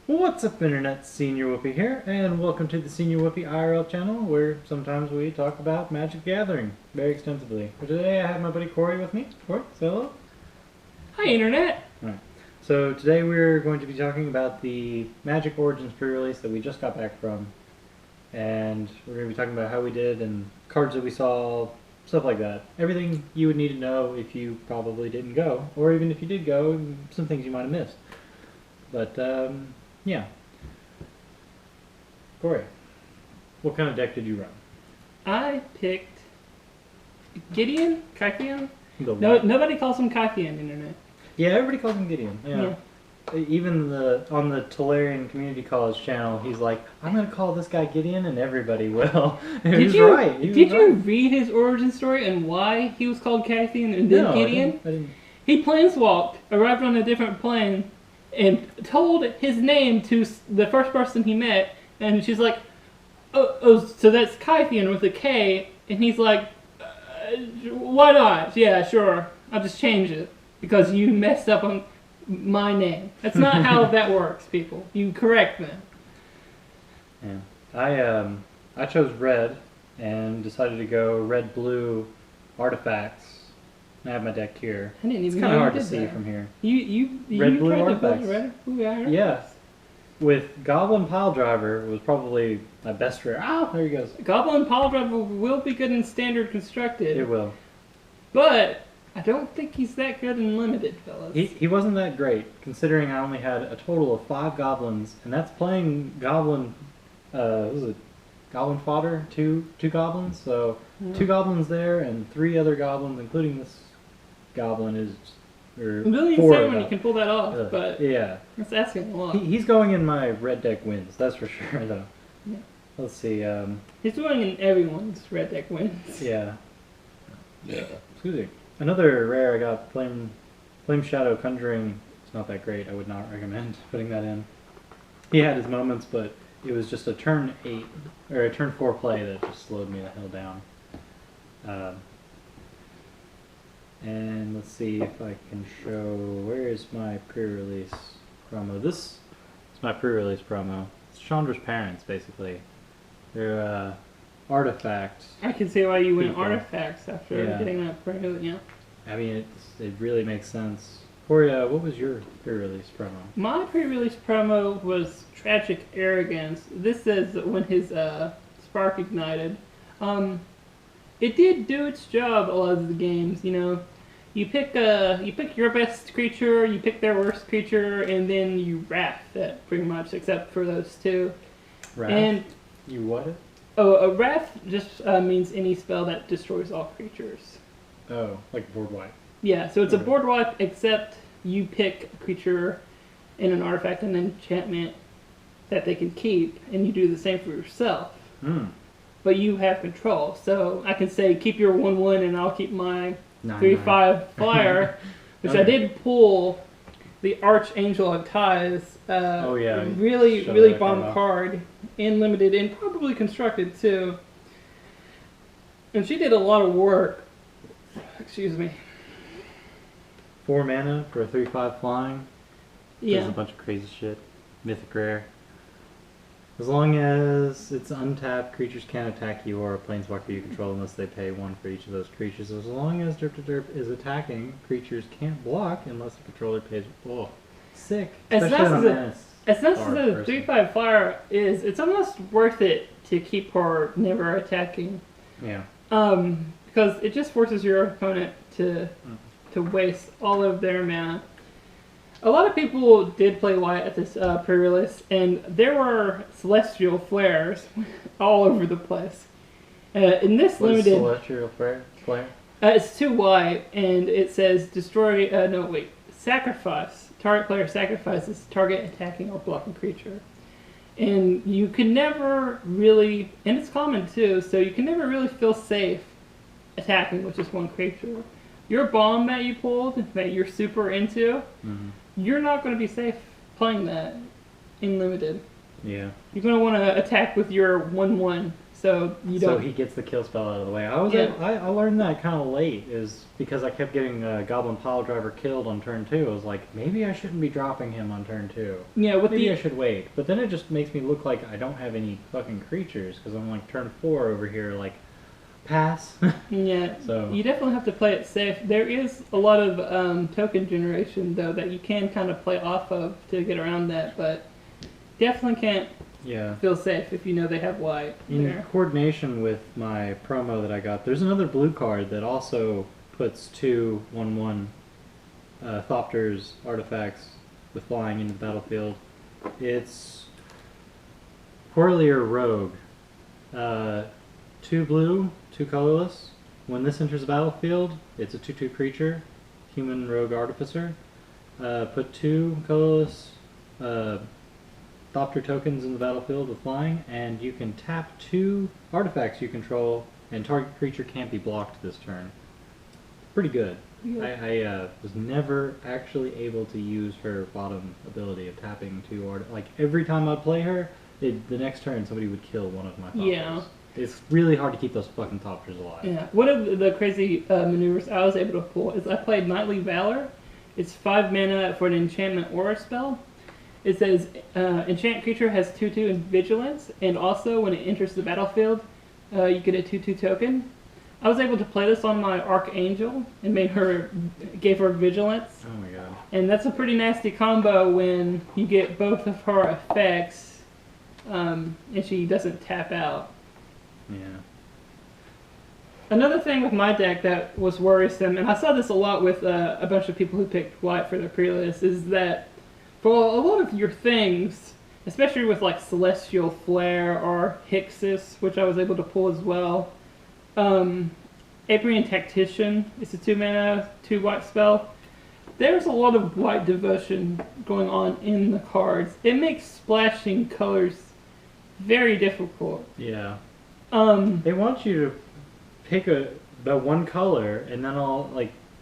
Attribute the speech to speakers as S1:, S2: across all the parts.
S1: What's up, Internet? Senior Whoopy here, and welcome to the Senior Whoopy IRL channel, where sometimes we talk about Magic the Gathering very extensively. For today, I have my buddy Corey with me. Corey, say hello.
S2: Hi, Internet!
S1: Alright, so today we're going to be talking about the Magic Origins pre-release that we just got back from. And we're going to be talking about how we did and cards that we saw, stuff like that. Everything you would need to know if you probably didn't go, or even if you did go, some things you might have missed. But, yeah. Corey, what kind of deck did you run?
S2: I picked Gideon? Kytheon?
S1: The
S2: No,
S1: what?
S2: nobody calls him Kytheon, Internet.
S1: Yeah, everybody calls him Gideon. Yeah. Even on the Tolarian Community College channel, he's like, I'm going to call this guy Gideon, and everybody will.
S2: Did you read his origin story and why he was called Kytheon and then
S1: No,
S2: Gideon?
S1: I didn't.
S2: He planeswalked, arrived on a different plane, and told his name to the first person he met, and she's like, oh, so that's Kytheon with a K, and he's like, why not? Yeah, sure, I'll just change it, because you messed up on my name. That's not how that works, people. You correct them.
S1: Yeah. I chose red, and decided to go red-blue artifacts. I have my deck here.
S2: I didn't
S1: It's
S2: even
S1: kind
S2: know
S1: of
S2: you
S1: hard to
S2: did
S1: see
S2: that.
S1: from here.
S2: You
S1: Red-blue
S2: tried to build
S1: artifacts.
S2: red-blue artifacts?
S1: Yeah. With Goblin Pile Driver was probably my best rare. Ah, there he goes.
S2: Goblin Pile Driver will be good in standard constructed.
S1: It will.
S2: But I don't think he's that good in limited, fellas.
S1: He wasn't that great, considering I only had a total of 5 goblins, and that's playing goblin, what was it, goblin fodder? Two goblins, so 2 goblins there, and 3 other goblins, including this goblin is, or
S2: Really
S1: 4
S2: insane when you can pull that off, but
S1: yeah.
S2: that's asking a lot.
S1: He's going in my red deck wins, that's for sure, though.
S2: Yeah.
S1: Let's see,
S2: He's doing in everyone's red deck wins.
S1: yeah. Excuse me. Another rare I got, Flame Shadow Conjuring. It's not that great. I would not recommend putting that in. He had his moments, but it was just a turn 8 or a turn 4 play that just slowed me the hell down. And let's see if I can show. Where is my pre-release promo? This is my pre-release promo. It's Chandra's parents, basically. They're artifacts.
S2: I can see why you went
S1: People.
S2: artifacts after
S1: Yeah.
S2: getting that pre yeah.
S1: I mean, it really makes sense. Corey, what was your pre-release promo?
S2: My pre-release promo was Tragic Arrogance. This says that when his spark ignited. It did do its job a lot of the games, you know. You pick your best creature, you pick their worst creature, and then you wrath that pretty much, except for those 2.
S1: Wrath?
S2: And
S1: You what it?
S2: oh, a wrath just means any spell that destroys all creatures.
S1: Oh, like board wipe.
S2: Yeah, so it's a
S1: Okay.
S2: board wipe, except you pick a creature and an artifact and an enchantment that they can keep, and you do the same for yourself.
S1: Hmm.
S2: But you have control, so I can say keep your 1/1 and I'll keep my
S1: 9/9.
S2: 3/5 flyer, which I
S1: Okay.
S2: did pull the Archangel of Ties.
S1: Oh, yeah, you
S2: really
S1: showed
S2: really
S1: that
S2: bomb
S1: card off.
S2: card in limited and probably constructed too. And she did a lot of work. Excuse me.
S1: 4 mana for a 3/5 flying. Does
S2: Yeah.
S1: a bunch of crazy shit. Mythic rare. As long as it's untapped, creatures can't attack you or a planeswalker you control unless they pay 1 for each of those creatures. As long as Derp is attacking, creatures can't block unless the controller pays. Oh, sick.
S2: As
S1: Especially
S2: nice
S1: on
S2: as
S1: a
S2: a-
S1: menace
S2: As nice
S1: card
S2: as the
S1: person.
S2: 3/5 flyer is, it's almost worth it to keep her never attacking.
S1: Yeah.
S2: Because it just forces your opponent to waste all of their mana. A lot of people did play white at this pre-release, and there were celestial flares all over the place. In this
S1: What is
S2: limited,
S1: Celestial Flare?
S2: it's 2 white, and it says destroy. Sacrifice. Target player sacrifices target attacking or blocking creature, and you can never really, and it's common too. So you can never really feel safe attacking with just 1 creature. Your bomb that you pulled, that you're super into, you're not going to be safe playing that in limited.
S1: Yeah.
S2: You're going to want to attack with your 1/1 so you
S1: So
S2: don't.
S1: he gets the kill spell out of the way.
S2: Yeah.
S1: I learned that kind of late, is because I kept getting Goblin Pile Driver killed on turn 2. I was like, maybe I shouldn't be dropping him on turn 2.
S2: Yeah, with
S1: Maybe
S2: the
S1: I should wait. But then it just makes me look like I don't have any fucking creatures, because I'm like turn 4 over here, like, pass.
S2: yeah,
S1: So-
S2: you definitely have to play it safe. There is a lot of token generation though that you can kind of play off of to get around that, but definitely can't
S1: Yeah.
S2: feel safe if you know they have white
S1: In
S2: there.
S1: coordination with my promo that I got, there's another blue card that also puts 2 1/1 Thopters artifacts with flying into the battlefield. It's Corlier Rogue. 2 blue, 2 colorless. When this enters the battlefield, it's a 2/2 creature, human rogue artificer. Put 2 colorless Thopter tokens in the battlefield with flying, and you can tap 2 artifacts you control, and target creature can't be blocked this turn. Pretty good.
S2: Yeah.
S1: I was never actually able to use her bottom ability of tapping 2 art. Like every time I'd play her, the next turn somebody would kill one of my Thopters.
S2: Yeah.
S1: It's really hard to keep those fucking Thopters alive.
S2: Yeah, one of the crazy maneuvers I was able to pull is I played Knightly Valor. It's 5 mana for an enchantment aura spell. It says enchant creature has 2/2 in vigilance, and also when it enters the battlefield, you get a 2/2 token. I was able to play this on my Archangel and gave her vigilance,
S1: Oh my god.
S2: and that's a pretty nasty combo when you get both of her effects, and she doesn't tap out.
S1: Yeah.
S2: Another thing with my deck that was worrisome, and I saw this a lot with a bunch of people who picked white for their pre-list, is that for a lot of your things, especially with like Celestial Flare or Hixus, which I was able to pull as well, Aprian Tactician is a 2 mana, 2 white spell. There's a lot of white devotion going on in the cards. It makes splashing colors very difficult.
S1: Yeah. They want you to pick the one color, and then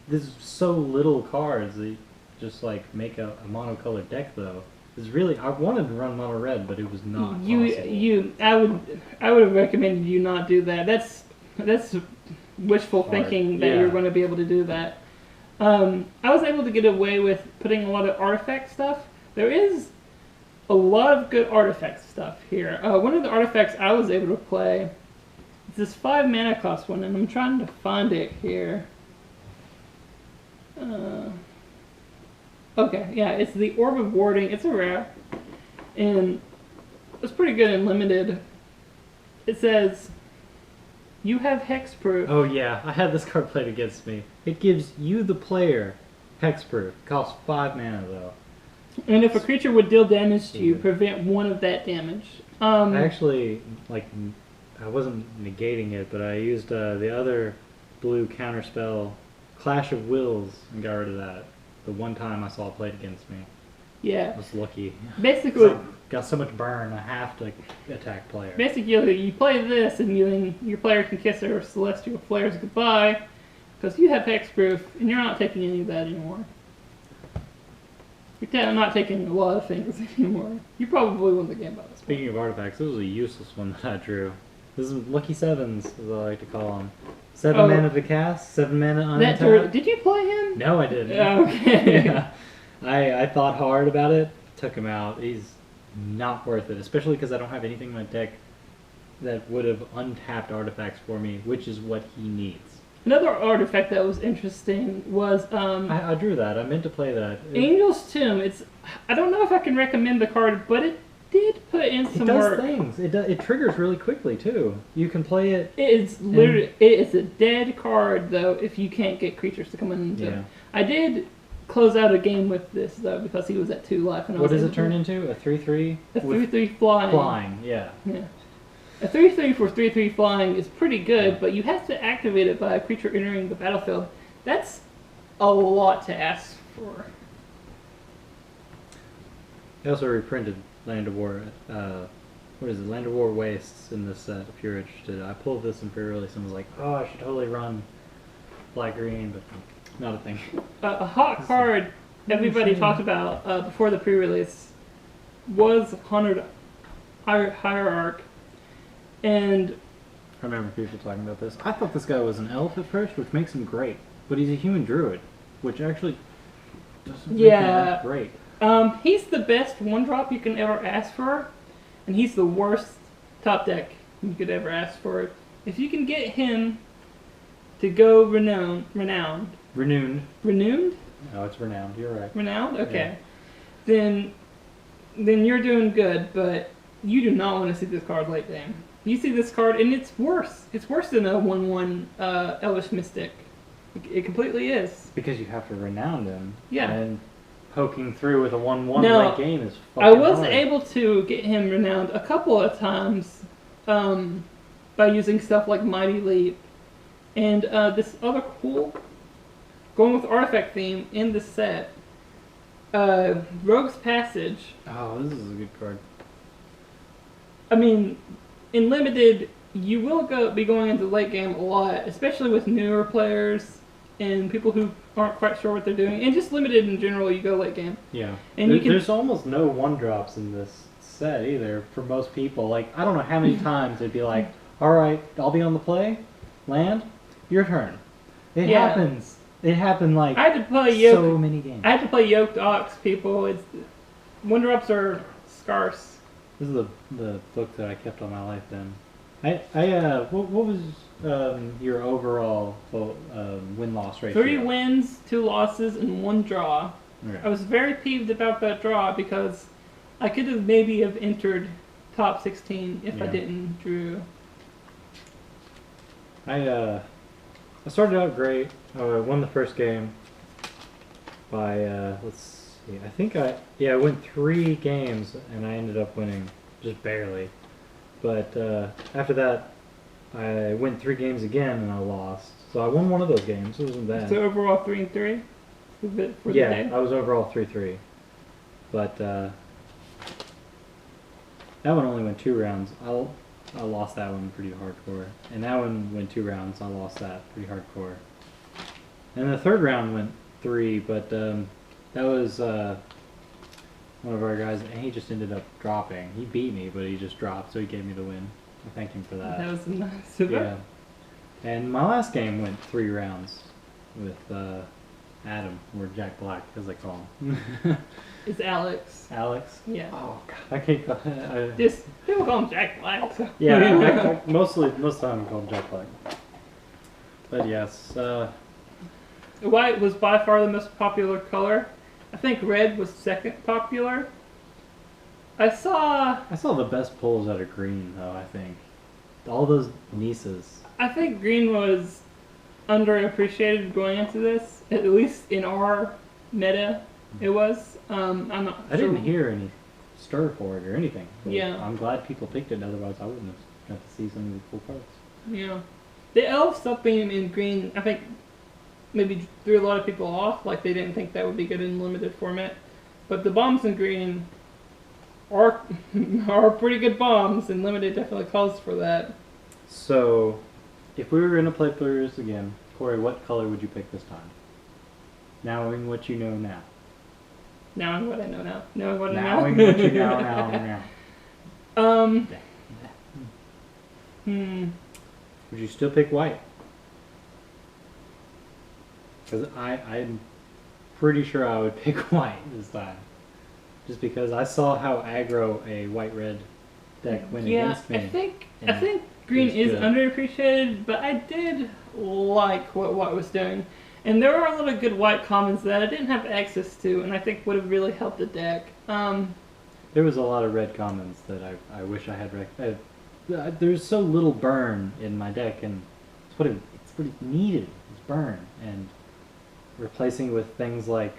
S1: there's so little cards that you just like make a monocolored deck though. It's really, I wanted to run mono red, but it was not possible.
S2: I would have recommended you not do that. That's wishful
S1: Hard.
S2: thinking that
S1: Yeah.
S2: you're going to be able to do that. I was able to get away with putting a lot of artifact stuff. There is a lot of good artifact stuff here. One of the artifacts I was able to play is this 5 mana cost one, and I'm trying to find it here. Okay, yeah, it's the Orb of Warding. It's a rare, and it's pretty good and limited. It says, you have hexproof.
S1: Oh yeah, I had this card played against me. It gives you, the player, hexproof. Costs 5 mana though.
S2: And if a creature would deal damage to you,
S1: Yeah.
S2: prevent 1 of that damage.
S1: I actually, I wasn't negating it, but I used the other blue counterspell, Clash of Wills, and got rid of that. The one time I saw it played against me.
S2: Yeah.
S1: I was lucky.
S2: Basically,
S1: Got so much burn, I have to attack player.
S2: basically, you play this, and then your player can kiss their Celestial Flares goodbye, because you have hexproof, and you're not taking any of that anymore. You're not taking a lot of things anymore. You probably won the game by this point.
S1: Speaking of artifacts, this was a useless one that I drew. This is Lucky Sevens, as I like to call them. 7 mana to cast, 7 mana
S2: That
S1: unattacked.
S2: did you play him?
S1: No, I didn't.
S2: Okay.
S1: Yeah. I thought hard about it, took him out. He's not worth it, especially because I don't have anything in my deck that would have untapped artifacts for me, which is what he needs.
S2: Another artifact that was interesting was
S1: I drew that. I meant to play that.
S2: Angel's Tomb. I don't know if I can recommend the card, but it did put in
S1: It
S2: some
S1: does
S2: work.
S1: things. It triggers really quickly too. You can play it.
S2: It's literally it's a dead card though if you can't get creatures to come in and do it.
S1: Yeah.
S2: I did close out a game with this though because he was at 2 life and I
S1: What
S2: was
S1: does
S2: able
S1: it turn
S2: to-
S1: into? A 3/3
S2: A
S1: with
S2: 3/3 flying.
S1: flying. Yeah.
S2: Yeah. A 3/3 for 3/3 flying is pretty good, but you have to activate it by a creature entering the battlefield. That's a lot to ask for.
S1: They also reprinted Land of War. What is it? Land of War Wastes in this set. If you're interested, I pulled this in pre-release and was like, oh, I should totally run black green, but not a thing.
S2: A hot card everybody talked about before the pre-release was Haunted Hierarch, and
S1: I remember people talking about this. I thought this guy was an elf at first, which makes him great. But he's a human druid, which actually doesn't make him that great.
S2: He's the best 1-drop you can ever ask for, and he's the worst top deck you could ever ask for. If you can get him to go renowned? Renewed?
S1: No, it's renowned. You're right.
S2: Renowned? Okay. Yeah. Then you're doing good, but you do not want to see this card late game. You see this card, and it's worse. It's worse than a 1/1 Elvish Mystic. It completely is.
S1: Because you have to renown him.
S2: Yeah.
S1: And poking through with a 1/1
S2: now,
S1: late game is fucking
S2: I was
S1: hard.
S2: able to get him renowned a couple of times by using stuff like Mighty Leap. And this other cool, going with artifact theme in the set, Rogue's Passage.
S1: Oh, this is a good card.
S2: I mean, in limited, you will be going into late game a lot, especially with newer players and people who aren't quite sure what they're doing. And just limited in general, you go late game.
S1: Yeah.
S2: And
S1: there's almost no 1-drops in this set either for most people. Like, I don't know how many times it'd be like, all right, I'll be on the play, land, your turn. It happens. It happened like
S2: I had to play
S1: so many games.
S2: I had to play Yoked Ox, people. 1-drops are scarce.
S1: This is the book that I kept all my life then. What was your overall win-loss ratio?
S2: 3 wins, 2 losses, and 1 draw.
S1: Okay.
S2: I was very peeved about that draw because I could have maybe entered top 16 if I didn't drew.
S1: I started out great. I won the first game by let's see. I think I went 3 games and I ended up winning just barely. But after that, I went 3 games again and I lost. So I won one of those games. It wasn't bad.
S2: So overall 3-3.
S1: Yeah, I was overall 3-3. But that one only went 2 rounds. I lost that one pretty hardcore. And that one went 2 rounds. I lost that pretty hardcore. And the third round went 3, but that was one of our guys, and he just ended up dropping. He beat me, but he just dropped, so he gave me the win. I thanked him for that.
S2: That was nice.
S1: Yeah. And my last game went 3 rounds with Adam, or Jack Black, as they call him.
S2: It's Alex.
S1: Alex?
S2: Yeah.
S1: Oh, God. I can't call
S2: Just, people call him Jack Black. So.
S1: Yeah, most of the time I call him Jack Black. But yes.
S2: White was by far the most popular color. I think red was second popular. I saw
S1: the best pulls out of green, though, I think. All those nieces.
S2: I think green was underappreciated going into this, at least in our meta. It was. I'm not.
S1: I didn't hear any stir for it or anything.
S2: Yeah.
S1: I'm glad people picked it. Otherwise, I wouldn't have got to see some of the cool cards.
S2: Yeah. The elf stuffing in green, I think, maybe threw a lot of people off. Like they didn't think that would be good in limited format. But the bombs in green are pretty good bombs, and limited definitely calls for that.
S1: So, if we were going to play Prerelease again, Corey, what color would you pick this time? Knowing what you know now.
S2: Knowing what I know now. Knowing what I know now.
S1: Knowing what you know now. Would you still pick white? Because I'm pretty sure I would pick white this time. Just because I saw how aggro a white-red deck went against me.
S2: I think green is
S1: good.
S2: Underappreciated, but I did like what white was doing. And there are a lot of good white commons that I didn't have access to, and I think would have really helped the deck.
S1: There was a lot of red commons that I wish I had. There's so little burn in my deck, and it's what it needed. It's burn, and replacing with things like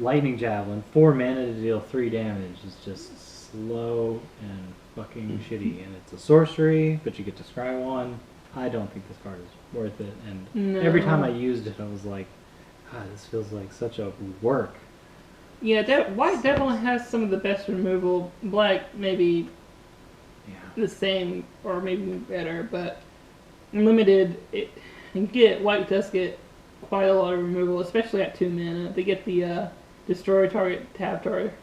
S1: Lightning Javelin, 4 mana to deal 3 damage is just slow and fucking shitty. And it's a sorcery, but you get to scry 1. I don't think this card is worth it. And every time I used it, I was like, God, this feels like such a work.
S2: Yeah, white definitely has some of the best removal. Black maybe the same or maybe better, but limited, white does get quite a lot of removal, especially at 2 mana. They get the destroy target, tap target,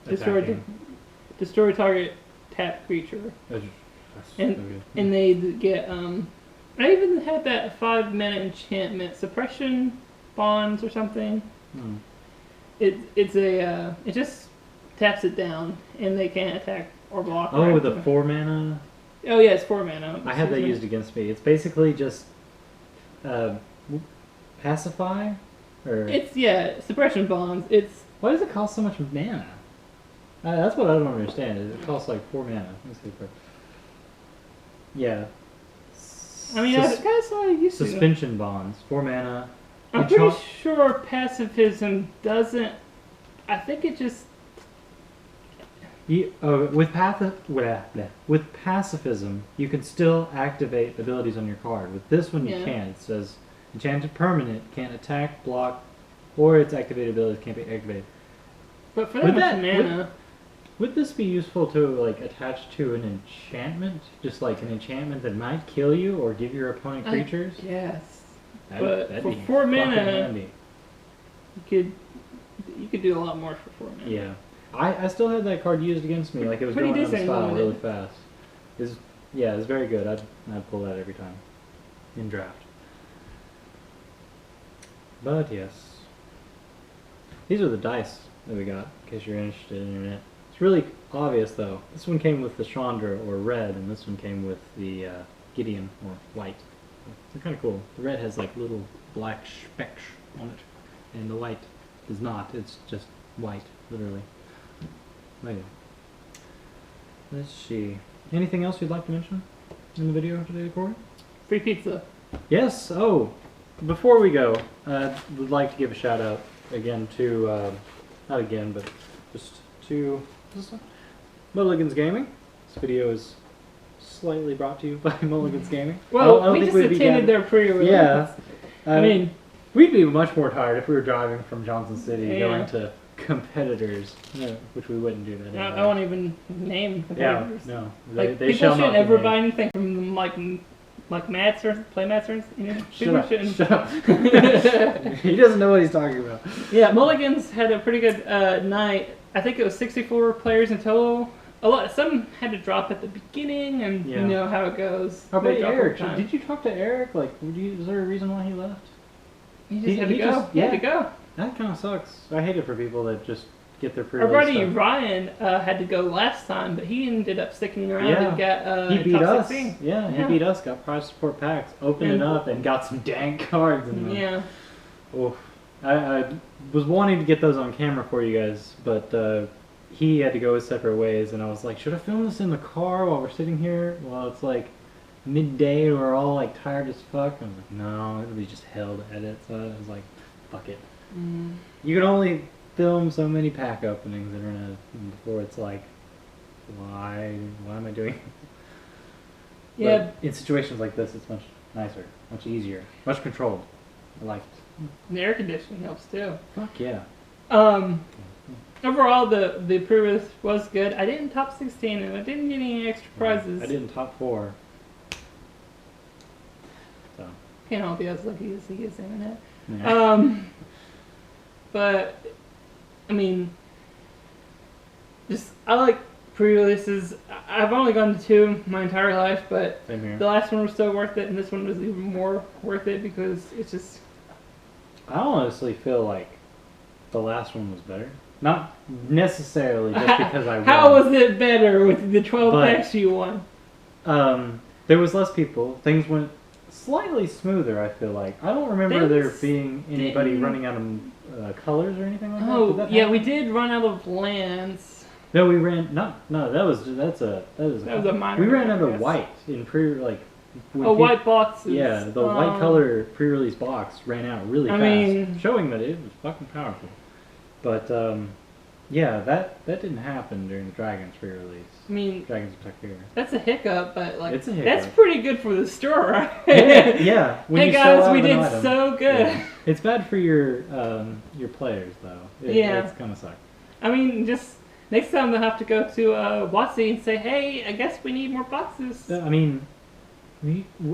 S2: destroy target, tap creature.
S1: That's
S2: And
S1: so good.
S2: and they get I even had that 5-minute enchantment suppression bonds or something.
S1: Hmm.
S2: It just taps it down and they can't attack or block.
S1: Oh,
S2: right?
S1: the 4 mana.
S2: Oh yeah, it's 4 mana.
S1: I had that used against me. It's basically just uh, pacify, or
S2: It's suppression bonds. It's
S1: why does it cost so much mana? That's what I don't understand. Is it costs like 4 mana? Let me see if yeah.
S2: I mean that's what I used to.
S1: Suspension bonds, 4 mana.
S2: I'm
S1: You
S2: pretty
S1: chop-
S2: sure pacifism doesn't. I think it just.
S1: with pacifism, you can still activate abilities on your card. With this one, you
S2: Yeah.
S1: can't. It says enchanted permanent can't attack, block, or its activated abilities can't be activated.
S2: But for
S1: Would
S2: that much
S1: that-
S2: mana.
S1: Would this be useful to like attach to an enchantment? Just like an enchantment that might kill you or give your opponent creatures?
S2: Yes.
S1: That'd
S2: but for
S1: be
S2: 4
S1: fucking
S2: mana-
S1: handy.
S2: You could do a lot more for 4 mana.
S1: Yeah. I still had that card used against me, like it was
S2: Pretty
S1: going out of
S2: decent
S1: style
S2: limited.
S1: really fast. It's very good. I'd pull that every time in draft. But yes, these are the dice that we got. In case you're interested in internet, it's really obvious though. This one came with the Chandra or red, and this one came with the Gideon or white. They're kind of cool. The red has like little black specks on it, and the white does not. It's just white, literally. Wait. Let's see. Anything else you'd like to mention in the video today, Corey?
S2: Free pizza.
S1: Yes. Oh, before we go, I would like to give a shout out again to, not again, but just to Mulligan's Gaming. This video is slightly brought to you by Mulligan's Gaming.
S2: Well,
S1: I don't
S2: we
S1: think
S2: just
S1: we'd be
S2: attended their pre-release.
S1: Yeah.
S2: I mean,
S1: we'd be much more tired if we were driving from Johnson City
S2: Yeah.
S1: going to competitors, which we wouldn't do that.
S2: I won't even name
S1: Yeah,
S2: competitors.
S1: no.
S2: Like,
S1: They
S2: people
S1: shall
S2: shouldn't
S1: not be
S2: ever
S1: named.
S2: buy anything from them, like mats or play mats or you know. People shouldn't.
S1: Shut up. He doesn't know what he's talking about.
S2: Yeah, Mulligan's had a pretty good night. I think it was 64 players in total. Some had to drop at the beginning, and
S1: Yeah.
S2: you know how it goes.
S1: How
S2: They
S1: about
S2: drop
S1: Eric?
S2: over time.
S1: Did you talk to Eric? Like, is there a reason why he left?
S2: He just had to
S1: he
S2: go.
S1: just-
S2: He had to
S1: yeah.
S2: go.
S1: That kind of sucks. I hate it for people that just get their
S2: Our
S1: pre-release
S2: buddy
S1: stuff.
S2: Ryan had to go last time, but he ended up sticking around
S1: Yeah.
S2: and got
S1: He beat
S2: top
S1: us.
S2: 16.
S1: Yeah, he
S2: Yeah.
S1: beat us. Got prize support packs. Opened
S2: And-
S1: it up and got some dank cards in them.
S2: Yeah.
S1: Oof. I was wanting to get those on camera for you guys, but he had to go his separate ways, and I was like, should I film this in the car while we're sitting here? Well, it's like midday, and we're all like tired as fuck. I'm like, no, it'll be just hell to edit. So I was like, fuck it.
S2: Mm.
S1: You can only film so many pack openings internet before it's like, why am I doing?
S2: Yeah.
S1: But in situations like this, it's much nicer, much easier, much controlled. I like it.
S2: The air conditioning helps too.
S1: Fuck yeah.
S2: Overall, the pre-release was good. I didn't top 16, and I didn't get any extra prizes.
S1: I didn't top 4. So.
S2: Can't all be as lucky as he is internet.
S1: Yeah.
S2: But I mean, I like pre-releases. I've only gone to 2 my entire life, but
S1: Same here.
S2: the last one was still worth it, and this one was even more worth it because it's just.
S1: I honestly feel like the last one was better. Not necessarily just because I won.
S2: How was it better with the 12
S1: But-
S2: packs you won?
S1: There was less people. Things went slightly smoother, I feel like. I don't remember there
S2: Things
S1: being anybody
S2: didn't-
S1: running out of colors or anything like that. Did
S2: Oh,
S1: that
S2: yeah,
S1: happen?
S2: we did run out of lands.
S1: No, we ran. No, that was
S2: That was a minor
S1: We ran out
S2: I
S1: of
S2: guess.
S1: white in when
S2: White boxes.
S1: Yeah, the white color pre-release box ran out really
S2: I
S1: fast,
S2: mean-
S1: showing that it was fucking powerful. But yeah, that didn't happen during the Dragons pre-release.
S2: I mean,
S1: Dragons Attack Here.
S2: that's a hiccup, but like,
S1: It's a hiccup.
S2: that's pretty good for the store, right?
S1: Yeah. When
S2: Hey
S1: you sell
S2: guys,
S1: out
S2: we
S1: of an
S2: did
S1: item.
S2: so good.
S1: Yeah. It's bad for your players though.
S2: Yeah.
S1: It's kind of sucks.
S2: I mean, just next time they'll have to go to WotC and say, hey, I guess we need more boxes.
S1: I mean,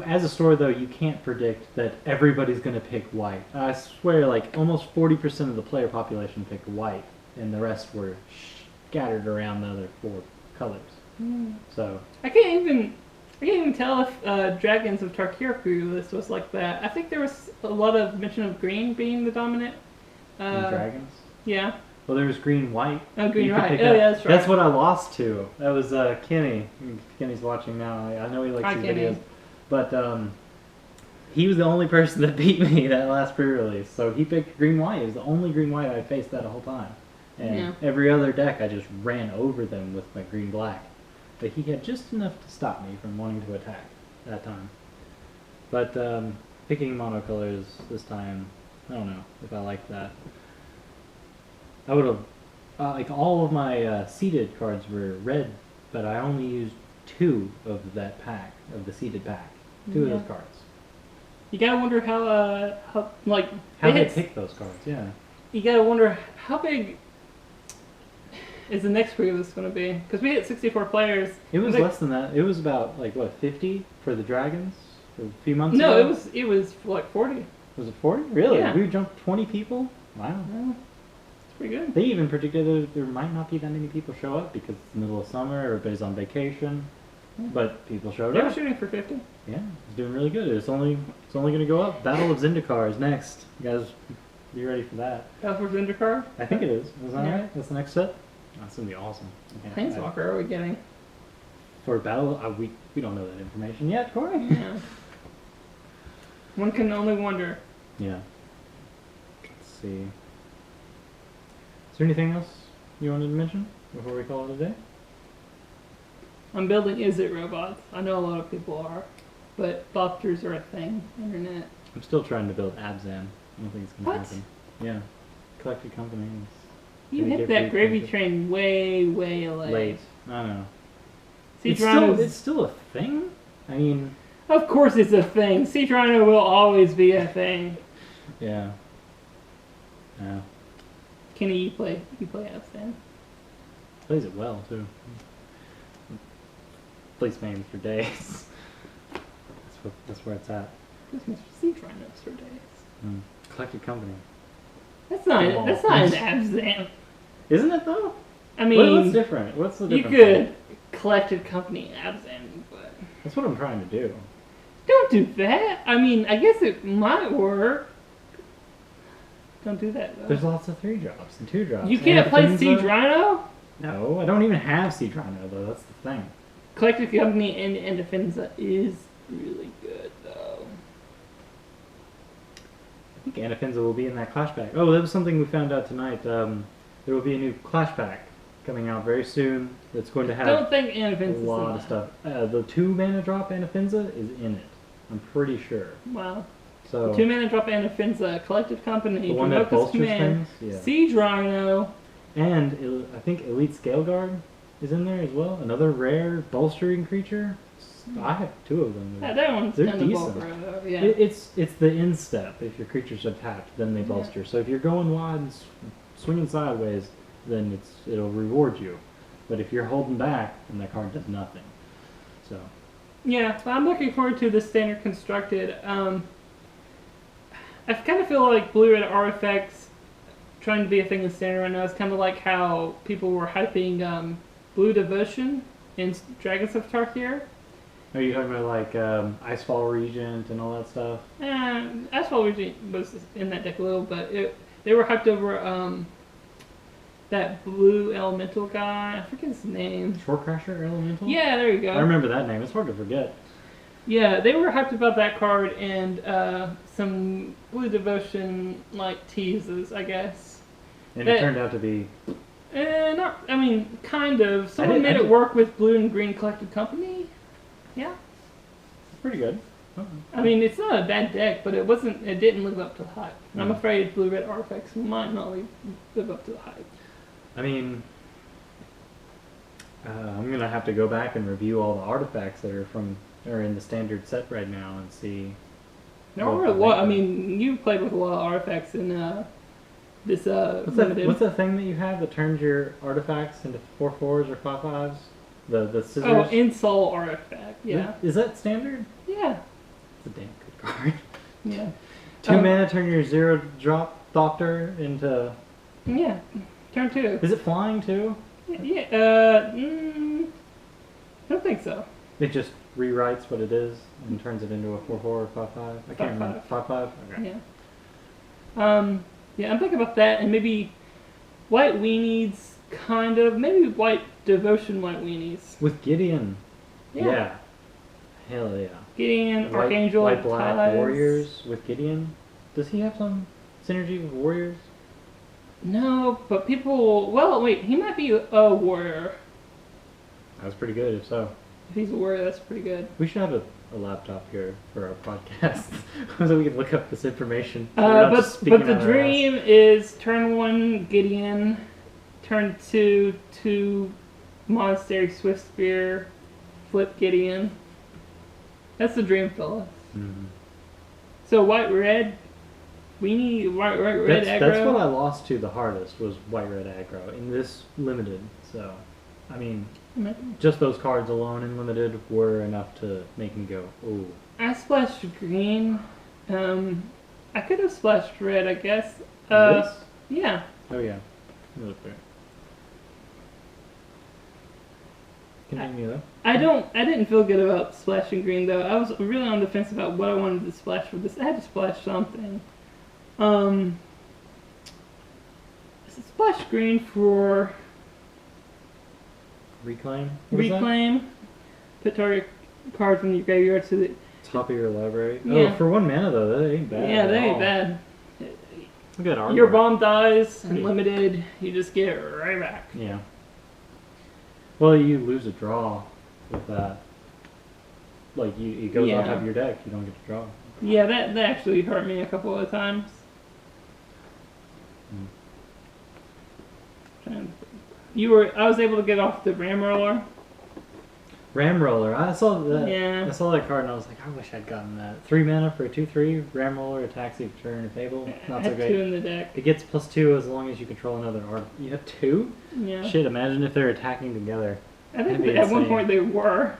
S1: as a store though, you can't predict that everybody's going to pick white. I swear, like almost 40% of the player population picked white, and the rest were scattered around the other 4 colors.
S2: Hmm.
S1: So
S2: I can't even I can't even tell if Dragons of Tarkir Prerelease was like that. I think there was a lot of mention of green being the dominant.
S1: Dragons.
S2: Yeah.
S1: Well, there was green white.
S2: Oh, green
S1: You could
S2: white.
S1: pick
S2: Oh,
S1: up-
S2: yeah, that's right.
S1: That's what I lost to. That was Kenny. Kenny's watching now. I know he likes
S2: Hi,
S1: these
S2: Kenny.
S1: videos, but he was the only person that beat me that last pre-release. So he picked green white. It was the only green white I faced that whole time. And
S2: Yeah.
S1: every other deck, I just ran over them with my green black. But he had just enough to stop me from wanting to attack that time. But picking monocolors this time, I don't know if I like that. I would have, like all of my seeded cards were red, but I only used 2 of that pack, of the seeded pack. 2 of
S2: Yeah.
S1: those cards.
S2: You gotta wonder how like
S1: How
S2: they
S1: they
S2: hit-
S1: pick those cards, yeah.
S2: You gotta wonder how big is the next pre-release gonna be? Because we hit 64 players.
S1: It was
S2: Like-
S1: less than that. It was about, like, what, 50 for the Dragons a few months
S2: No,
S1: ago?
S2: it was like 40.
S1: Was it 40? Really?
S2: Yeah.
S1: We jumped 20 people? Wow.
S2: Well, it's pretty good.
S1: They even predicted that there might not be that many people show up because it's the middle of summer, everybody's on vacation.
S2: Yeah.
S1: But people showed
S2: They were
S1: up.
S2: shooting for 50.
S1: Yeah, it's doing really good. It's only going to go up. Battle of Zendikar is next. You guys, be ready for that.
S2: That was Zendikar.
S1: I think it is. Is that
S2: Yeah.
S1: right? That's the next set. That's gonna be awesome. Okay.
S2: Planeswalker are we getting?
S1: For battle, we don't know that information yet, Corey.
S2: Yeah. One can only wonder.
S1: Yeah. Let's see. Is there anything else you wanted to mention before we call it a day?
S2: I'm building Is It robots. I know a lot of people are, but Bopters are a thing. Internet.
S1: I'm still trying to build Abzan. I don't think it's gonna
S2: What?
S1: happen. Yeah. Collected companies.
S2: You
S1: Gonna
S2: hit
S1: get
S2: that gravy
S1: reprinted.
S2: train way late.
S1: Late. I know.
S2: Siege
S1: It's still a thing? I mean,
S2: Of course it's a thing. Siege Rhino will always be a thing.
S1: yeah. Yeah.
S2: Kenny, you play Abstan.
S1: Plays it well too. Plays games for days. That's where it's at.
S2: This Mr. Siege Rhinos for days.
S1: Collected company.
S2: That's not
S1: Come on.
S2: an Abstan.
S1: Isn't it though?
S2: I mean,
S1: What's different? What's the
S2: you
S1: difference?
S2: could collected company Abstan, but
S1: That's what I'm trying to do.
S2: don't do that. I mean, I guess it might work. Don't do that though.
S1: There's lots of 3 drops and 2 drops.
S2: You can't play
S1: Anafinza-
S2: Siege Rhino?
S1: No, I don't even have Siege Rhino though. That's the thing.
S2: Collected company and Defensa is really good though.
S1: I think Anafinza will be in that Clash Pack. Oh, that was something we found out tonight. There will be a new Clash Pack coming out very soon. That's going to have
S2: Don't think
S1: a
S2: Defensa's
S1: lot of stuff. The 2 mana drop Anafinza is in it. I'm pretty sure.
S2: Wow.
S1: So
S2: 2 mana drop and Defensa, Collected Company,
S1: the one that
S2: Provoke this
S1: bolsters
S2: command,
S1: things. Yeah.
S2: Siege Rhino.
S1: And I think Elite Scale Guard is in there as well. Another rare bolstering creature. I have 2 of them.
S2: Yeah, that one's
S1: They're
S2: kind of
S1: decent.
S2: bulk yeah.
S1: It's the instep. If your creatures are tapped, then they
S2: Yeah.
S1: bolster. So if you're going wide and swinging sideways, then it'll reward you. But if you're holding back, then that card does nothing. So
S2: Yeah, but I'm looking forward to the standard constructed. I kind of feel like blue red artifacts trying to be a thing in standard right now. It's kind of like how people were hyping blue devotion in Dragons of Tarkir.
S1: are you talking about like Icefall Regent and all that stuff?
S2: Asphalt was in that deck a little, but they were hyped over that blue elemental guy. I forget his name.
S1: Shorecrasher Elemental?
S2: Yeah, there you go.
S1: I remember that name. It's hard to forget.
S2: Yeah, they were hyped about that card and some blue devotion like teases, I guess.
S1: And
S2: That-
S1: it turned out to be
S2: Not, I mean, kind of. Someone
S1: I
S2: made it
S1: did-
S2: work with blue and green collected company. Yeah,
S1: pretty good.
S2: I mean, it's not a bad deck, but it wasn't. It didn't live up to the hype. And I'm
S1: No.
S2: afraid blue red artifacts might not live up to the hype.
S1: I mean, I'm gonna have to go back and review all the artifacts that are in the standard set right now and see.
S2: There
S1: what
S2: were
S1: I
S2: a lot.
S1: think
S2: I
S1: of-
S2: mean, you played with a lot of artifacts in this limited.
S1: What's that thing that you have that turns your artifacts into 4/4s or 5/5s? The scissors.
S2: Oh, Insol artifact. Yeah,
S1: Is that standard?
S2: yeah,
S1: It's a damn good card.
S2: yeah.
S1: 2
S2: Um,
S1: mana, turn your 0-drop Doctor into.
S2: Yeah, turn 2.
S1: Is it flying too?
S2: Yeah, don't think so.
S1: It just rewrites what it is and turns it into a 4/4 or 5/5. I can't remember. 5/5. Okay.
S2: Yeah. Yeah, I'm thinking about that, and maybe white weenies, kind of. Maybe white devotion white weenies.
S1: With Gideon.
S2: Yeah.
S1: Yeah. Hell yeah.
S2: Gideon,
S1: White,
S2: Archangel,
S1: white black
S2: ties.
S1: warriors with Gideon. Does he have some synergy with warriors?
S2: No, but people. Well, wait, he might be a warrior.
S1: That's pretty good. If so,
S2: If he's a warrior, that's pretty good.
S1: we should have a laptop here for our podcast so we can look up this information. So we're not just
S2: But
S1: speaking
S2: the
S1: out our
S2: dream is turn 1 Gideon, turn 2 Monastery Swift Spear, flip Gideon. That's the dream, fella.
S1: ass. Mhm.
S2: So white red, weenie white red aggro.
S1: That's what I lost to the hardest was white red aggro in this limited. So, I mean, just those cards alone in limited were enough to make me go, ooh.
S2: I splashed green. I could have splashed red, I guess.
S1: This?
S2: Yeah.
S1: Oh yeah. Let me look there. Continue though.
S2: I didn't feel good about splashing green though. I was really on the fence about what I wanted to splash for this. I had to splash something. Splash green for
S1: Reclaim? What is that?
S2: reclaim. Put target card from your graveyard to the
S1: Top of your library.
S2: Yeah.
S1: Oh, for 1 mana though, that ain't bad.
S2: yeah,
S1: at
S2: that ain't
S1: all.
S2: bad.
S1: Look at our
S2: Your bomb dies
S1: Pretty.
S2: unlimited. You just get it right back.
S1: Yeah. Well, you lose a draw with that. Like it goes
S2: Yeah.
S1: on top of your deck. You don't get to draw.
S2: Yeah, that actually hurt me a couple of times. I was able to get off the ram roller.
S1: Ram Roller. I saw that.
S2: Yeah.
S1: I saw that card and I was like, I wish I'd gotten that. 3 mana for a 2/3. Ram Roller attacks each turn if able.
S2: I
S1: Not so
S2: had
S1: great.
S2: 2 in the deck.
S1: It gets +2 as long as you control another art. You have 2?
S2: Yeah.
S1: Shit, imagine if they're attacking together.
S2: I think
S1: That'd be
S2: at one
S1: insane.
S2: point they were.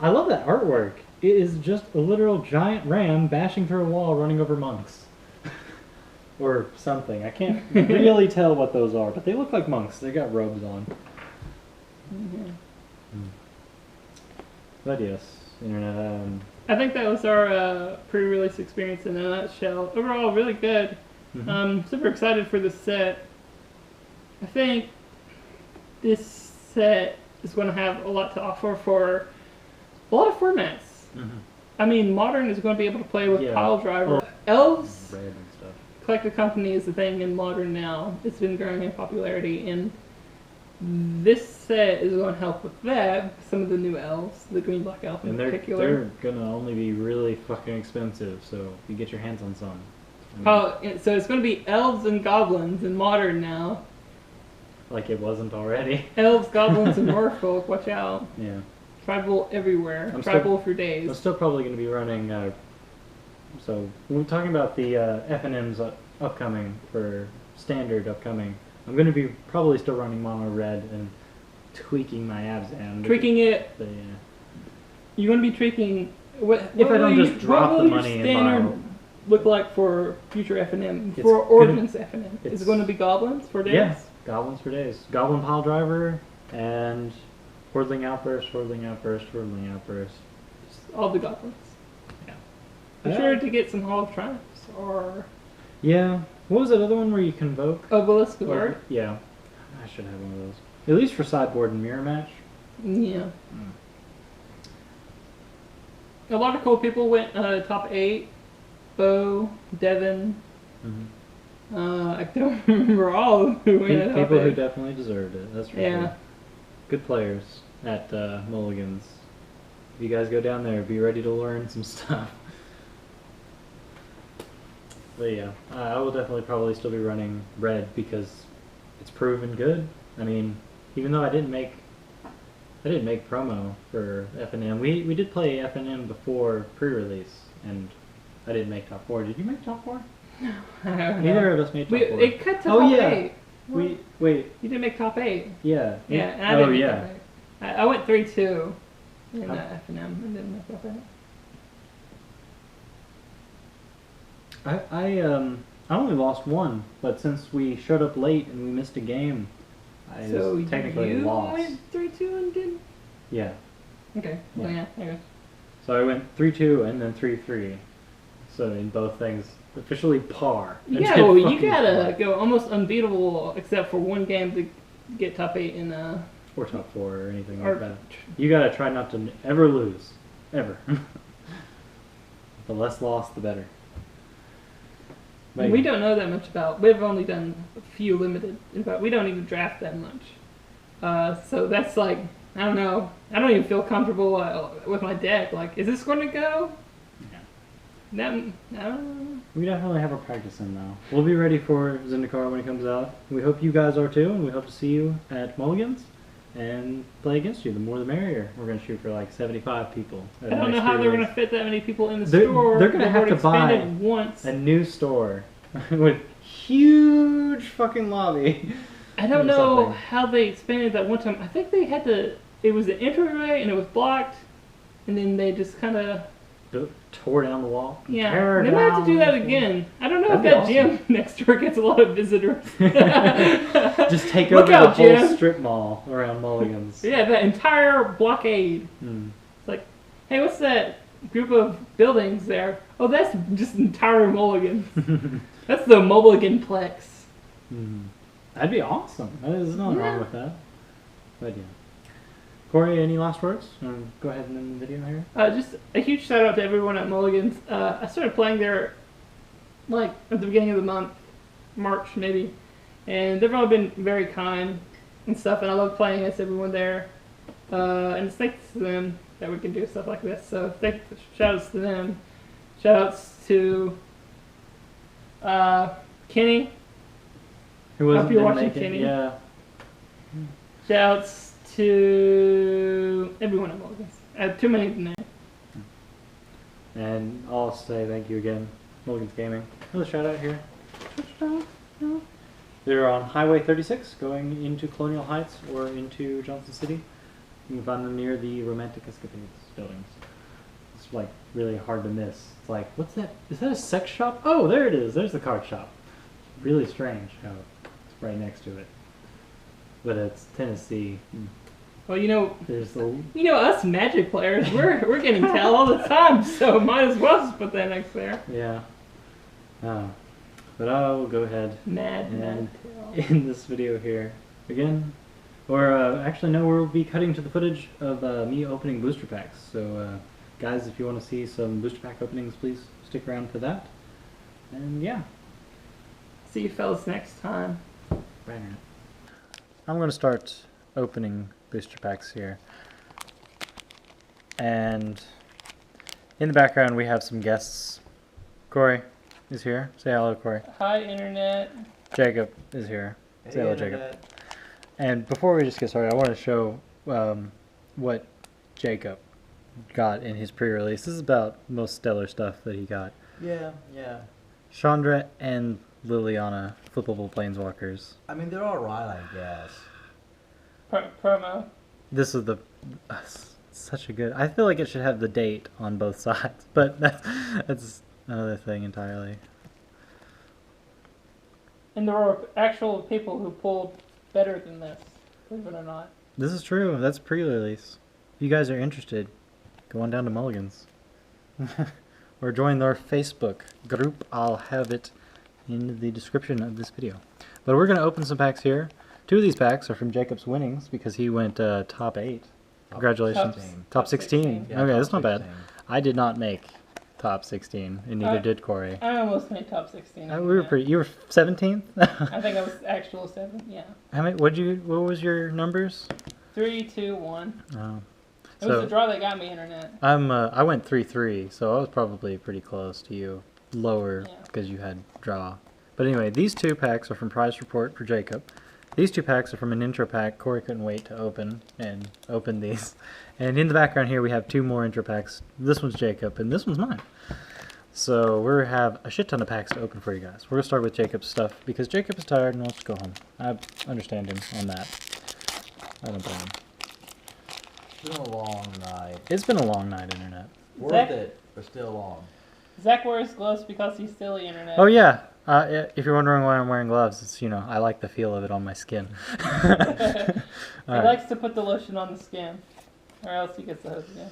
S1: I love that artwork. It is just a literal giant ram bashing through a wall running over monks. Or something. I can't really tell what those are, but they look like monks. They got robes on.
S2: Mhm.
S1: But yes, internet.
S2: I think that was our pre-release experience in a nutshell. Overall, really good.
S1: Mhm.
S2: Super excited for this set. I think this set is going to have a lot to offer for a lot of formats.
S1: Mhm.
S2: I mean, Modern is going to be able to play with
S1: Yeah.
S2: Pile Driver.
S1: Oh.
S2: Elves
S1: Red and stuff.
S2: Collective Company is the thing in Modern now. It's been growing in popularity, and this set is going to help with that. Some of the new elves, the Green Black Elf in
S1: And they're
S2: particular.
S1: gonna only be really fucking expensive, so you get your hands on some.
S2: So it's going to be elves and goblins in Modern now.
S1: Like it wasn't already.
S2: Elves, goblins, and merfolk. Watch out.
S1: Yeah.
S2: Tribal everywhere.
S1: I'm
S2: Tribal for
S1: I'm
S2: days.
S1: still probably going to be running. So we're talking about the FNMs upcoming for standard upcoming. I'm going to be probably still running mono red and tweaking my Abzan.
S2: Tweaking it.
S1: But, yeah.
S2: You're going to be tweaking. What
S1: If I don't
S2: will
S1: just drop
S2: what
S1: the
S2: will
S1: money
S2: your
S1: and
S2: standard
S1: borrow.
S2: look like for future FNM?
S1: It's
S2: For
S1: gonna-
S2: Origins FNM? Is
S1: it's-
S2: it going to be goblins for days?
S1: Yeah, goblins for days. Goblin Pile Driver and Hordling Outburst, Hordling Outburst, Hordling Outburst.
S2: Just all the goblins.
S1: Yeah.
S2: Be sure to get some Hall of Triumphs or
S1: Yeah. What was that other one where you convoke?
S2: Obelisk of
S1: Or-
S2: Art.
S1: Yeah. I should have one of those. At least for sideboard and mirror match.
S2: Yeah. A lot of cool people went top 8. Bo, Devin.
S1: Mm-hmm.
S2: I don't remember all who went top
S1: People who
S2: 8.
S1: definitely deserved it. That's for
S2: Yeah.
S1: sure. Good players at Mulligan's. If you guys go down there, be ready to learn some stuff. But yeah, I will definitely probably still be running red because it's proven good. I mean, even though I didn't make promo for FNM. We did play FNM before pre-release, and I didn't make top 4. Did you make top 4?
S2: I don't know.
S1: Neither of us made top 4.
S2: It cut to
S1: Oh,
S2: top
S1: yeah.
S2: 8.
S1: We wait.
S2: You didn't make top 8.
S1: Yeah.
S2: Yeah, and I
S1: Oh
S2: didn't make
S1: yeah.
S2: top 8. I went 3-2 in
S1: Oh.
S2: FNM and didn't make top 8.
S1: I only lost 1, but since we showed up late and we missed a game, I
S2: So
S1: just technically
S2: you
S1: lost.
S2: went 3-2 and did.
S1: Yeah.
S2: Okay. Well,
S1: Yeah.
S2: yeah. Okay.
S1: So I went 3-2 and then 3-3. So in both things, officially par. I
S2: Yeah,
S1: did
S2: well, you
S1: fucking
S2: gotta
S1: par.
S2: go almost unbeatable, except for one game to get top 8 in
S1: Or top 4 or anything
S2: or
S1: like that. You gotta try not to ever lose. Ever. The less lost, the better. But
S2: we don't know that much about. We've only done a few limited. In fact, we don't even draft that much. So that's like, I don't know. I don't even feel comfortable with my deck. Like, is this going to go?
S1: Yeah.
S2: That I don't know.
S1: We definitely have our practice in now. We'll be ready for Zendikar when it comes out. We hope you guys are too, and we hope to see you at Mulligan's and play against you. The more the merrier. We're going to shoot for like 75 people.
S2: I don't know how they're going to fit that many people in the
S1: They're-
S2: store.
S1: they're gonna
S2: They've
S1: have
S2: already
S1: to buy
S2: expanded once.
S1: a new store with huge fucking lobby.
S2: I don't
S1: or
S2: know
S1: something.
S2: how they expanded that one time. I think they had to. It was an entryway and it was blocked, and then they just kind of
S1: Tore down the wall.
S2: yeah.
S1: Tear
S2: They might have to do
S1: down
S2: that
S1: the wall.
S2: again. I don't know
S1: That'd
S2: if
S1: be
S2: that
S1: awesome.
S2: gym next door gets a lot of visitors.
S1: Just take
S2: Look
S1: over
S2: out,
S1: the whole
S2: Jim.
S1: strip mall around Mulligan's.
S2: Yeah, that entire blockade.
S1: Hmm.
S2: It's like, hey, what's that group of buildings there? Oh, that's just entire Mulligan. That's the Mulliganplex.
S1: That'd be awesome. There's nothing
S2: Yeah.
S1: wrong with that. But yeah. Corey, any last words? Go ahead and end the video here.
S2: Just a huge shout out to everyone at Mulligan's. I started playing there like at the beginning of the month, March maybe, and they've all been very kind and stuff. And I love playing against everyone there. And it's thanks to them that we can do stuff like this. So shout outs to them. Shout outs to Kenny.
S1: Who wasn't
S2: you're
S1: didn't
S2: watching,
S1: make it?
S2: Kenny.
S1: Yeah.
S2: Shout outs to everyone at Mulligan's. Too many to name.
S1: And I'll say thank you again, Mulligan's Gaming. Another shout out here. They're on Highway 36 going into Colonial Heights or into Johnson City. You can find them near the Romantic Escapades buildings. It's like really hard to miss. It's like, what's that? Is that a sex shop? Oh, there it is. There's the card shop. Really strange how it's right next to it. But it's Tennessee.
S2: Well, you know
S1: There's the
S2: us Magic players, we're getting tell all the time, so might as well just put that next there.
S1: yeah. But I will go ahead
S2: Mad
S1: and
S2: tell.
S1: in this video here again. Or actually no, we'll be cutting to the footage of me opening booster packs. So guys, if you want to see some booster pack openings, please stick around for that. And yeah.
S2: See you fellas next time.
S1: Right. I'm going to start opening booster packs here. And in the background we have some guests. Corey is here. Say hello, Corey.
S2: Hi, Internet.
S1: Jacob is here. Say hello, Jacob. And before we just get started, I want to show what Jacob got in his pre-release. This is about most stellar stuff that he got.
S3: Yeah.
S1: Chandra and Liliana, flippable planeswalkers.
S3: I mean, they're alright, I guess.
S2: Promo.
S1: This is the such a good. I feel like it should have the date on both sides, but that's another thing entirely.
S2: And there were actual people who pulled better than this, believe it or not.
S1: This is true. That's pre-release. If you guys are interested, go on down to Mulligan's. Or join our Facebook group. I'll have it in the description of this video. But we're going to open some packs here. 2 of these packs are from Jacob's winnings because he went top 8. Congratulations. Top 16.
S3: Yeah,
S1: Okay,
S3: top
S1: that's not bad.
S3: 16.
S1: I did not make top 16, and neither did Corey.
S2: I almost made top 16.
S1: We were pretty. You were 17th.
S2: I think I was actual 7. Yeah.
S1: How many? What was your numbers?
S2: 3, 2, 1.
S1: Oh.
S2: It was the draw that got me, Internet.
S1: I went 3-3, so I was probably pretty close to you. Lower
S2: Yeah.
S1: because you had draw. But anyway, these 2 packs are from Prize Report for Jacob. These 2 packs are from an intro pack. Corey couldn't wait to open these. And in the background here we have 2 more intro packs. This one's Jacob and this one's mine. So we have a shit ton of packs to open for you guys. We're gonna start with Jacob's stuff because Jacob is tired and wants to go home. I understand him on that. I don't blame him.
S3: It's been a long night.
S1: It's been a long night, Internet.
S3: Worth it, but still long.
S2: Zach wears gloves because he's silly, Internet.
S1: Oh yeah. If you're wondering why I'm wearing gloves, it's I like the feel of it on my skin.
S2: He likes to put the lotion on the skin. Or else he gets the hose again.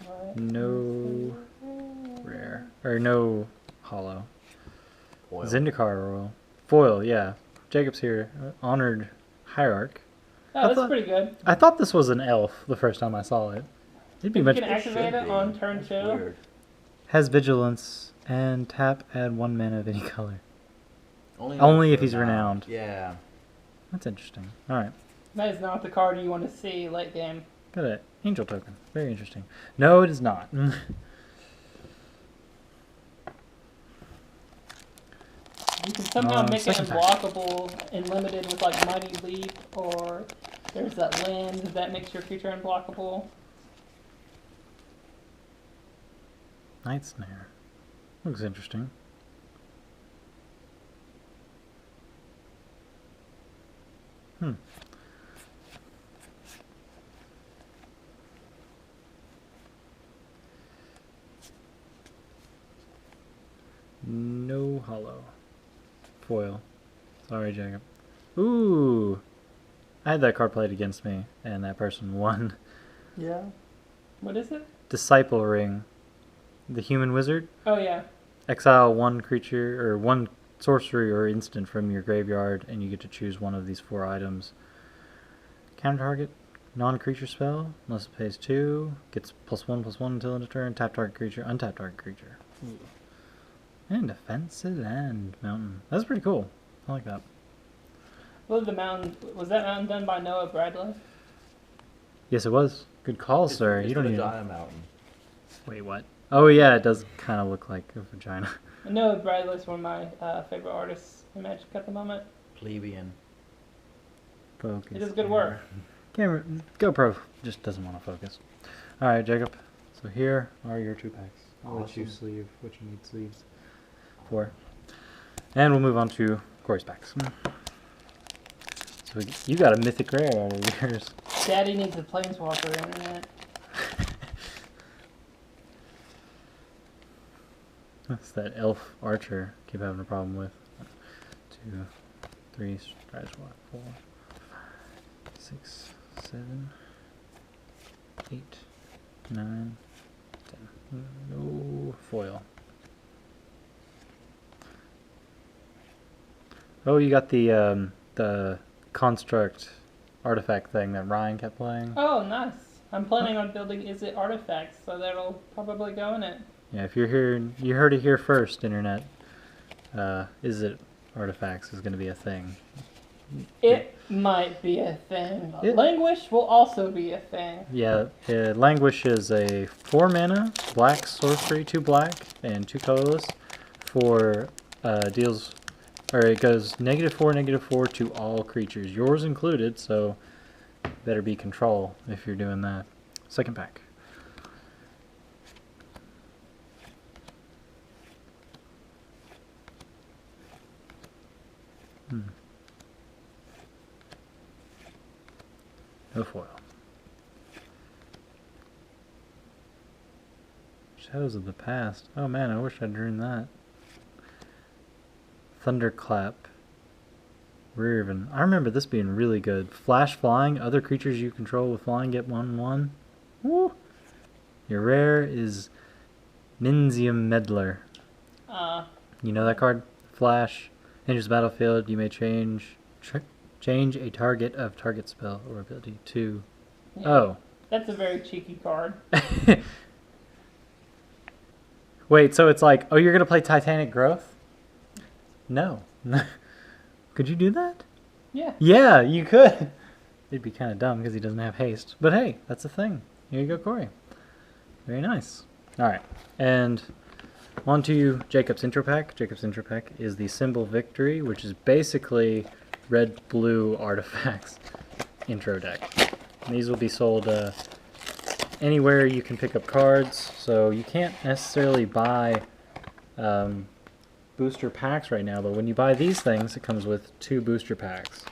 S2: Right.
S1: No rare. Or no hollow.
S3: Foil.
S1: Zendikar royal. Foil, yeah. Jacob's here. Honored Hierarch.
S2: Oh, that's pretty good.
S1: I thought this was an elf the first time I saw it. It'd be
S2: You
S1: much.
S2: can activate it on turn
S3: That's
S2: 2.
S3: weird.
S1: Has vigilance and tap, add 1 mana of any color.
S3: Only,
S1: Only if he's renowned.
S3: Yeah.
S1: That's interesting. Alright.
S2: That is not the card you want to see late game.
S1: Got it. Angel token. Very interesting. No, it is not.
S2: You can somehow make it
S1: second pack.
S2: unblockable and limited with like Mighty Leap, or there's that land that makes your creature unblockable.
S1: Night Snare. Looks interesting. Hmm. No hollow. Foil. Sorry, Jacob. Ooh! I had that card played against me, and that person won.
S2: Yeah. What is it?
S1: Disciple Ring. The Human Wizard.
S2: Oh yeah.
S1: Exile 1 creature, or 1 sorcery or instant from your graveyard, and you get to choose one of these 4 items. Counter target, non-creature spell, unless it pays 2, gets +1/+1 until end of turn, tap target creature, untap target creature. Ooh. And Defensive Land Mountain. That's pretty cool. I like that.
S2: Was that mountain done by Noah Bradley?
S1: Yes, it was. Good call, sir.
S3: It's
S1: You don't
S3: the
S1: even.
S3: Vagina Mountain.
S1: Wait, what? Oh yeah, it does kind of look like a vagina.
S2: Noah Bradley's one of my favorite artists in Magic at the moment.
S3: Plebeian.
S1: Focus.
S2: He does good work.
S1: Camera, GoPro just doesn't want to focus. All right, Jacob. So here are your 2 packs. I'll let you
S3: Awesome.
S1: sleeve what you need sleeves for, and we'll move on to Corey's packs. So you got a mythic rare out of yours.
S2: Daddy needs a planeswalker internet.
S1: That's that elf archer keep having a problem with. 1, 2, 3, strategy block, 4, 5, 6, 7, 8, 9, 10. No foil. Oh, you got the construct artifact thing that Ryan kept playing.
S2: Oh, nice. I'm planning on building Is It artifacts, so that'll probably go in it.
S1: Yeah, if you're here, you heard it here first, internet. Is it artifacts is going to be a thing.
S2: It might be a thing. But Languish will also be a thing.
S1: Yeah, Languish is a 4 mana, black sorcery, 2 black, and 2 colorless for deals, or it goes -4/-4 to all creatures, yours included, so better be control if you're doing that. Second pack. No foil. Shadows of the Past. Oh man, I wish I'd dreamed that. Thunderclap. Rearven. I remember this being really good. Flash flying. Other creatures you control with flying get 1/1. Woo! Your rare is Ninzium Meddler. You know that card? Flash. Enters the battlefield. You may change a target of target spell or ability to.
S2: Yeah.
S1: Oh.
S2: That's a very cheeky card.
S1: Wait, so it's like, oh, you're going to play Titanic Growth? No. Could you do that?
S2: Yeah.
S1: Yeah, you could. It'd be kind of dumb because he doesn't have haste. But hey, that's a thing. Here you go, Corey. Very nice. All right. And on to Jacob's intro pack. Jacob's intro pack is the Symbol Victory, which is basically red-blue artifacts intro deck. And these will be sold anywhere you can pick up cards, so you can't necessarily buy booster packs right now, but when you buy these things, it comes with 2 booster packs.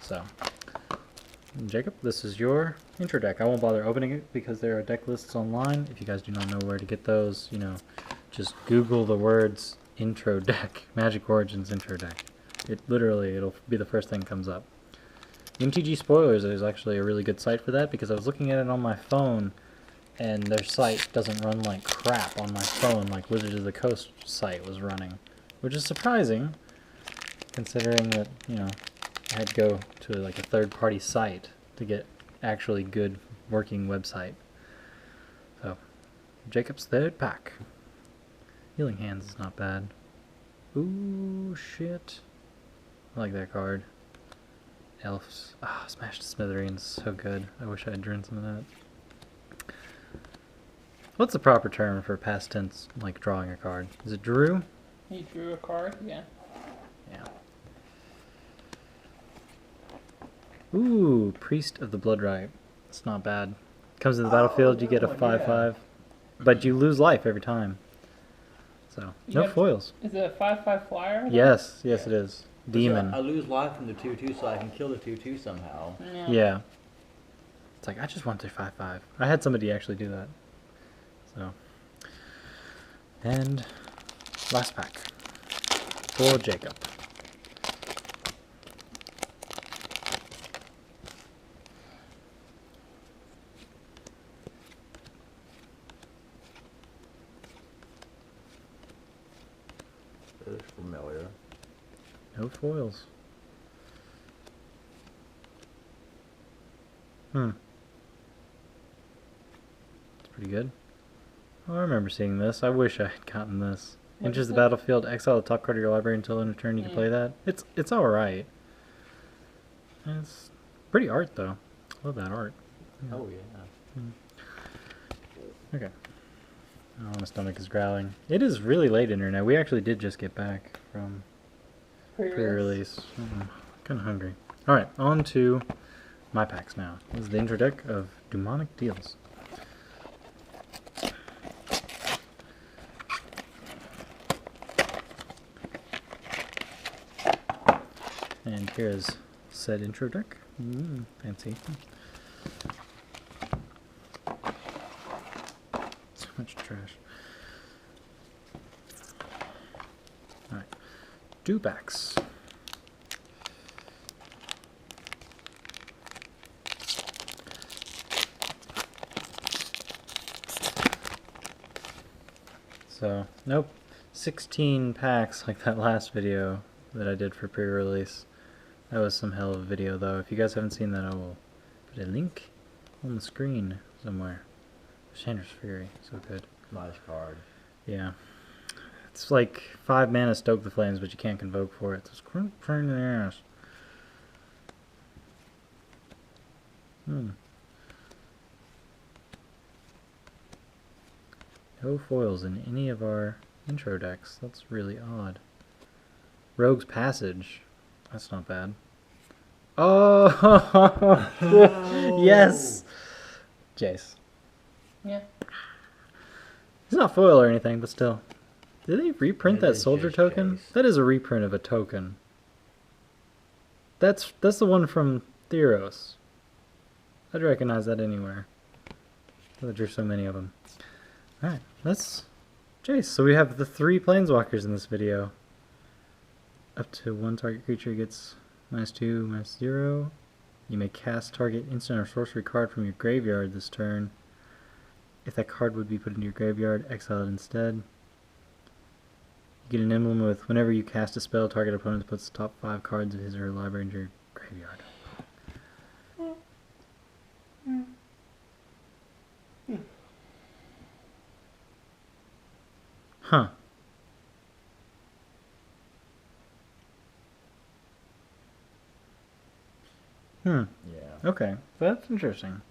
S1: So, Jacob, this is your intro deck. I won't bother opening it because there are deck lists online. If you guys do not know where to get those, you know, just Google the words intro deck, Magic Origins intro deck. It literally, it'll be the first thing that comes up. MTG Spoilers is actually a really good site for that because I was looking at it on my phone and their site doesn't run like crap on my phone like Wizards of the Coast site was running, which is surprising considering that, you know, I had to go to like a third-party site to get actually good working website. So, Jacob's third pack. Healing Hands is not bad. Ooh, shit. I like that card. Elves. Ah, Smash to Smithereens. So good. I wish I had drawn some of that. What's the proper term for past tense, like drawing a card? Is it drew?
S2: He drew a card, yeah.
S1: Yeah. Ooh, Priest of the Bloodright. It's not bad. Comes to the battlefield, you get a 5/5. But you lose life every time. So,
S2: You
S1: no
S2: have-
S1: foils.
S2: Is it a 5/5 flyer?
S1: Yes, yes it is. Demon.
S3: I lose life from the 2/2 so I can kill the 2/2 somehow.
S2: Yeah.
S1: Yeah. It's like, I just want their 5/5. I had somebody actually do that. So. And last pack. For Jacob.
S3: It's familiar.
S1: No foils. It's pretty good. Oh, I remember seeing this. I wish I had gotten this.
S2: What
S1: Enters
S2: is
S1: the
S2: it?
S1: battlefield, exile the top card of your library until end of turn you can play that. It's alright. It's pretty art though. Love that art.
S3: Oh yeah.
S1: Okay. Oh, my stomach is growling. It is really late internet. We actually did just get back from pre-release. Kind of hungry. Alright, on to my packs now. This is the intro deck of Demonic Deals. And here is said intro deck. Fancy. So much trash. Alright. Dewbacks. So, nope. 16 packs like that last video that I did for pre-release. That was some hell of a video though. If you guys haven't seen that, I will put a link on the screen somewhere. Chandra's Fury, so good.
S3: Nice card.
S1: Yeah. It's like 5 mana Stoke the Flames, but you can't convoke for it. It's pain in the ass. No foils in any of our intro decks. That's really odd. Rogue's Passage. That's not bad. Oh! Yes! Jace.
S2: Yeah.
S1: It's not foil or anything, but still. Did they reprint
S3: It
S1: that
S3: is
S1: soldier
S3: just
S1: token?
S3: Jace.
S1: That is a reprint of a token. That's the one from Theros. I'd recognize that anywhere. I drew so many of them. Alright, that's Jace. So we have the 3 planeswalkers in this video. Up to 1 target creature gets -2, -0. You may cast target instant or sorcery card from your graveyard this turn. If that card would be put into your graveyard, exile it instead. You get an emblem with whenever you cast a spell, target opponent puts the top 5 cards of his or her library into your graveyard. Huh.
S3: Yeah.
S1: Okay. That's interesting.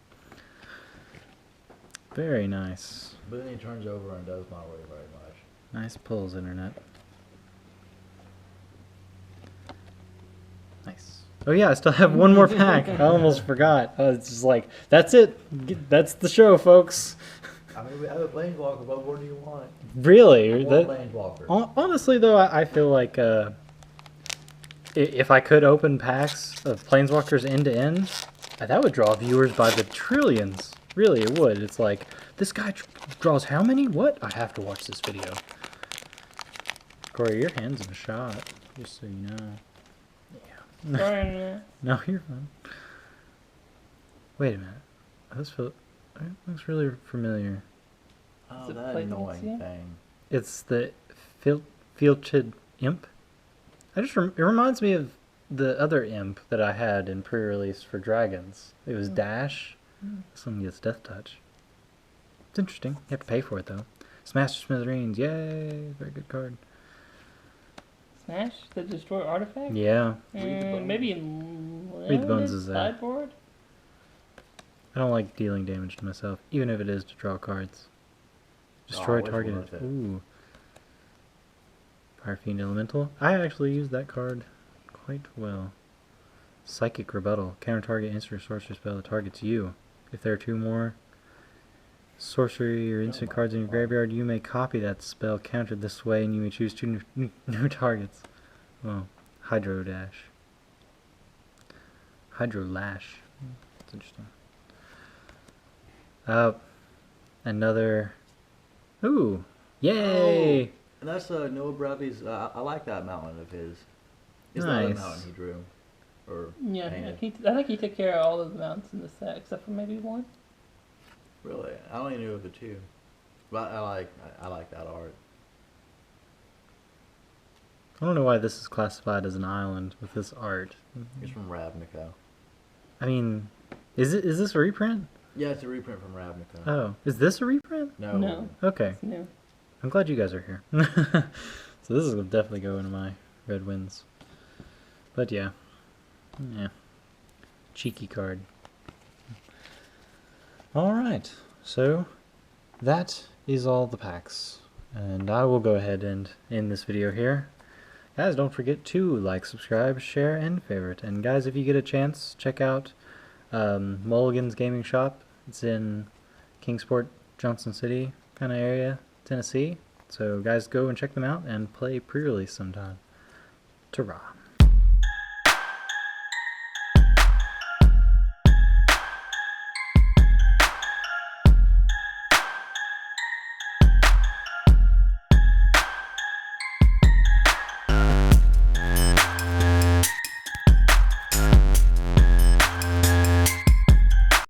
S1: Very nice.
S3: But then he turns over and does not really very much.
S1: Nice pulls, internet. Nice. Oh yeah, I still have one more pack. I almost forgot. It's just like, that's it. That's the show, folks.
S3: I mean, we have a planeswalker, but what do you want?
S1: Really?
S3: One planeswalker.
S1: Honestly, though, I feel like if I could open packs of Planeswalkers end to end, that would draw viewers by the trillions. Really, it would. It's like, this guy draws how many? What? I have to watch this video. Corey, your hand's in a shot, just so you know.
S2: Sorry, Internet.
S1: No, you're fine. Wait a minute. It looks really familiar.
S3: Oh,
S2: Is it
S3: that
S2: played
S3: annoying
S2: against you?
S3: thing.
S1: It's the Filchid Imp. It reminds me of the other imp that I had in pre-release for dragons. It was Dash. This one gets Death Touch. It's interesting. You have to pay for it though. Smash to Smithereens. Yay! Very good card.
S2: Smash the destroy artifact?
S1: Yeah.
S3: Read the bones.
S2: Maybe in
S1: Read the bones
S2: limited
S1: is
S2: sideboard?
S1: I don't like dealing damage to myself, even if it is to draw cards. Destroy
S3: it's
S1: target.
S3: worth it.
S1: Ooh. Fire Fiend Elemental. I actually use that card quite well. Psychic Rebuttal. Counter target instant or sorcery spell that targets you. If there are 2 more sorcery or instant cards in your graveyard, you may copy that spell countered this way, and you may choose 2 new targets. Well, Hydro Dash. Hydro Lash. That's interesting. Another. Ooh! Yay!
S3: Oh, and that's Noah Bradley's. I like that mountain of his. It's the
S1: Nice.
S3: other mountain he drew. Or
S2: Yeah,
S3: painted.
S2: I think he took care of all of the mounts in the set, except for maybe one.
S3: Really? I only knew of the 2. But I like that art.
S1: I don't know why this is classified as an island with this art.
S3: It's from Ravnica.
S1: I mean, is this a reprint?
S3: Yeah, it's a reprint from Ravnica.
S1: Oh, is this a reprint?
S3: No.
S2: No.
S1: Okay,
S2: It's new.
S1: I'm glad you guys are here. So this is gonna definitely go into my red wins. But yeah, cheeky card. All right, so that is all the packs, and I will go ahead and end this video here. Guys, don't forget to like, subscribe, share, and favorite. And guys, if you get a chance, check out Mulligan's Gaming Shop. It's in Kingsport, Johnson City kind of area, Tennessee. So guys, go and check them out and play pre-release sometime. Ta-ra.